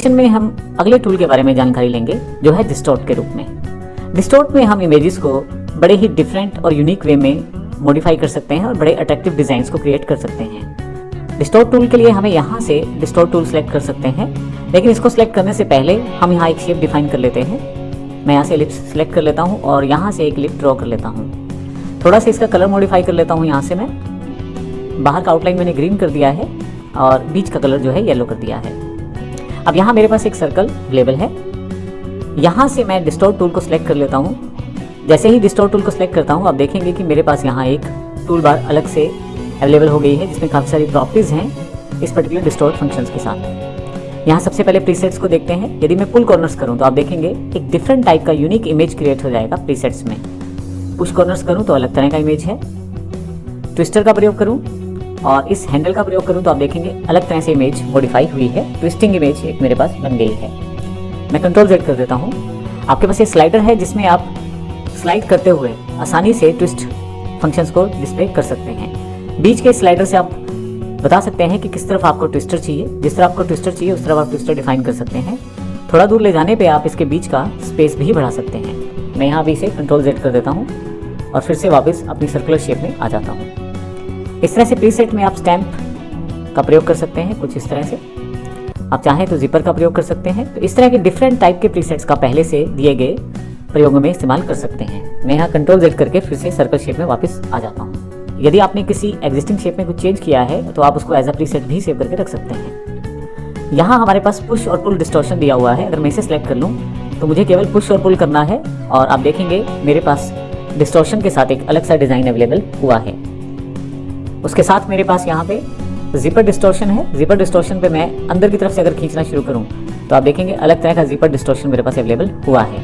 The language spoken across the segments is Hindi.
सेक्शन में हम अगले टूल के बारे में जानकारी लेंगे जो है डिस्टॉर्ट के रूप में। डिस्टॉर्ट में हम इमेजेस को बड़े ही डिफरेंट और यूनिक वे में मॉडिफाई कर सकते हैं और बड़े अट्रैक्टिव डिजाइन्स को क्रिएट कर सकते हैं। डिस्टॉर्ट टूल के लिए हमें यहाँ से डिस्टॉर्ट टूल सेलेक्ट कर सकते हैं, लेकिन इसको सेलेक्ट करने से पहले हम यहाँ एक शेप डिफाइन कर लेते हैं। मैं यहाँ से एलिप्स सेलेक्ट कर लेता हूँ और यहाँ से एक एलिप्स ड्रॉ कर लेता हूँ। थोड़ा सा इसका कलर मॉडिफाई कर लेता हूँ। यहाँ से मैं बाहर का आउटलाइन मैंने ग्रीन कर दिया है और बीच का कलर जो है येलो कर दिया है। अब यहाँ मेरे पास एक सर्कल अवेलेबल है। यहाँ से मैं डिस्टॉर्ट टूल को सिलेक्ट कर लेता हूँ। जैसे ही डिस्टॉर्ट टूल को सिलेक्ट करता हूँ आप देखेंगे कि मेरे पास यहाँ एक टूल बार अलग से अवेलेबल हो गई है जिसमें काफ़ी सारी प्रॉपर्टीज़ हैं इस पर्टिकुलर डिस्टॉर्ट फंक्शंस के साथ। यहाँ सबसे पहले प्रीसेट्स को देखते हैं। यदि मैं पुल कॉर्नर्स करूँ तो आप देखेंगे एक डिफरेंट टाइप का यूनिक इमेज क्रिएट हो जाएगा प्रीसेट्स में। पुश कॉर्नर्स करूँ तो अलग तरह का इमेज है। ट्विस्टर का प्रयोग करूँ और इस हैंडल का प्रयोग करूँ तो आप देखेंगे अलग तरह से इमेज मॉडिफाई हुई है। ट्विस्टिंग इमेज एक मेरे पास बन गई है। मैं कंट्रोल Z कर देता हूँ। आपके पास ये स्लाइडर है जिसमें आप स्लाइड करते हुए आसानी से ट्विस्ट फंक्शंस को डिस्प्ले कर सकते हैं। बीच के स्लाइडर से आप बता सकते हैं कि किस तरफ आपको ट्विस्टर चाहिए। जिस तरह आपको ट्विस्टर चाहिए उस तरफ आप ट्विस्टर डिफाइन कर सकते हैं। थोड़ा दूर ले जाने पे आप इसके बीच का स्पेस भी बढ़ा सकते हैं। मैं यहाँ भी इसे कंट्रोल Z कर देता हूँ और फिर से वापस अपनी सर्कुलर शेप में आ जाता हूँ। इस तरह से प्रीसेट में आप स्टैम्प का प्रयोग कर सकते हैं। कुछ इस तरह से आप चाहें तो जिपर का प्रयोग कर सकते हैं। तो इस तरह के डिफरेंट टाइप के प्रीसेट्स का पहले से दिए गए प्रयोगों में इस्तेमाल कर सकते हैं। मैं यहाँ कंट्रोल Z करके फिर से सर्कल शेप में वापस आ जाता हूँ। यदि आपने किसी एग्जिस्टिंग शेप में कुछ चेंज किया है तो आप उसको एज अ प्रीसेट भी सेव करके रख सकते हैं। यहाँ हमारे पास पुश और पुल डिस्टॉर्शन दिया हुआ है। अगर मैं इसे सेलेक्ट कर लूँ तो मुझे केवल पुश और पुल करना है और आप देखेंगे मेरे पास डिस्टॉर्शन के साथ एक अलग सा डिज़ाइन अवेलेबल हुआ है। उसके साथ मेरे पास यहाँ पे जिपर डिस्टॉर्शन है। जिपर डिस्टॉर्शन पे मैं अंदर की तरफ से अगर खींचना शुरू करूँ तो आप देखेंगे अलग तरह का जिपर डिस्टॉर्शन मेरे पास अवेलेबल हुआ है।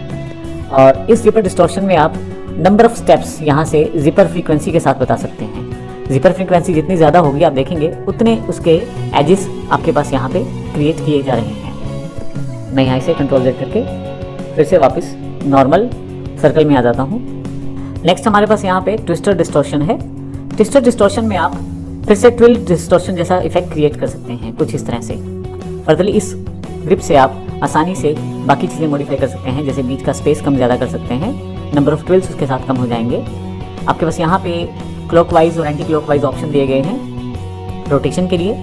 और इस जिपर डिस्टॉर्शन में आप नंबर ऑफ स्टेप्स यहाँ से जिपर फ्रीक्वेंसी के साथ बता सकते हैं। जिपर फ्रीक्वेंसी जितनी ज़्यादा होगी आप देखेंगे उतने उसके एजेस आपके पास यहाँ पे क्रिएट किए जा रहे हैं। मैं यहाँ से कंट्रोल Z करके फिर से वापस नॉर्मल सर्कल में आ जाता हूँ। नेक्स्ट हमारे पास यहाँ पे ट्विस्टर डिस्टॉर्शन है। ट्विस्टर डिस्टॉर्शन में आप फिर से ट्विल डिस्टॉर्शन जैसा इफेक्ट क्रिएट कर सकते हैं कुछ इस तरह से। फर्दरली इस ग्रिप से आप आसानी से बाकी चीज़ें मॉडिफाई कर सकते हैं, जैसे बीच का स्पेस कम ज़्यादा कर सकते हैं। नंबर ऑफ ट्विल्स उसके साथ कम हो जाएंगे। आपके पास यहाँ पे क्लॉकवाइज और एंटी क्लॉकवाइज ऑप्शन दिए गए हैं। रोटेशन के लिए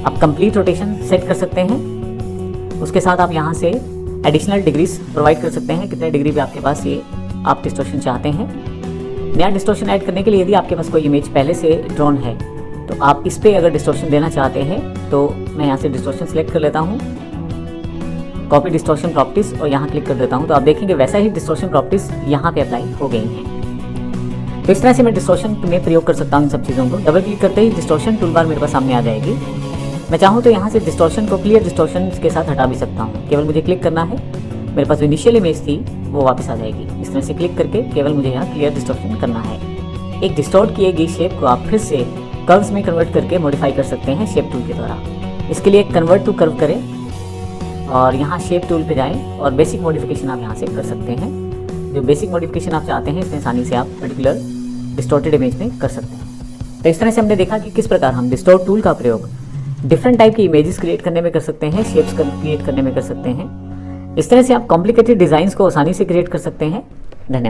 आप कंप्लीट रोटेशन सेट कर सकते हैं। उसके साथ आप यहाँ से एडिशनल डिग्रीज प्रोवाइड कर सकते हैं, कितने डिग्री पे आपके पास ये आप डिस्टॉर्शन चाहते हैं। नया डिस्टॉर्शन ऐड करने के लिए यदि आपके पास कोई इमेज पहले से ड्रॉन है तो आप इस पर अगर डिस्टॉर्शन देना चाहते हैं तो मैं यहाँ से डिस्टॉर्शन सेलेक्ट कर लेता हूँ, कॉपी डिस्टॉर्शन प्रॉपर्टीज और यहाँ क्लिक कर देता हूँ। तो आप देखेंगे वैसा ही डिस्टॉर्शन प्रॉपर्टीज यहाँ पे अप्लाई हो गई हैं। तो इस तरह से मैं डिस्टॉर्शन में प्रयोग कर सकता हूँ इन सब चीज़ों को। डबल क्लिक करते ही डिस्टॉर्शन टूलबार मेरे पास सामने आ जाएगी। मैं चाहूँ तो यहाँ से डिस्टॉर्शन को क्लियर डिस्टॉर्शन के साथ हटा भी सकता हूँ। केवल मुझे क्लिक करना है, मेरे पास जो इनिशियल इमेज थी वो वापस आ जाएगी। इस तरह से क्लिक करके केवल मुझे यहाँ क्लियर डिस्टॉर्शन करना है। एक डिस्टॉर्ट किए गई शेप को आप फिर से कर्व्स में कन्वर्ट करके मॉडिफाई कर सकते हैं शेप टूल के द्वारा। इसके लिए कन्वर्ट टू कर्व करें और यहाँ शेप टूल पे जाएं और बेसिक मॉडिफिकेशन आप यहाँ से कर सकते हैं। जो बेसिक मॉडिफिकेशन आप चाहते हैं इसमें आसानी से आप पर्टिकुलर डिस्टॉर्टेड इमेज में कर सकते हैं। तो इस तरह से हमने देखा कि किस प्रकार हम डिस्टॉर्ट टूल का प्रयोग डिफरेंट टाइप की इमेजेस क्रिएट करने में कर सकते हैं, शेप्स क्रिएट करने में कर सकते हैं। इस तरह से आप कॉम्प्लिकेटेड डिज़ाइंस को आसानी से क्रिएट कर सकते हैं।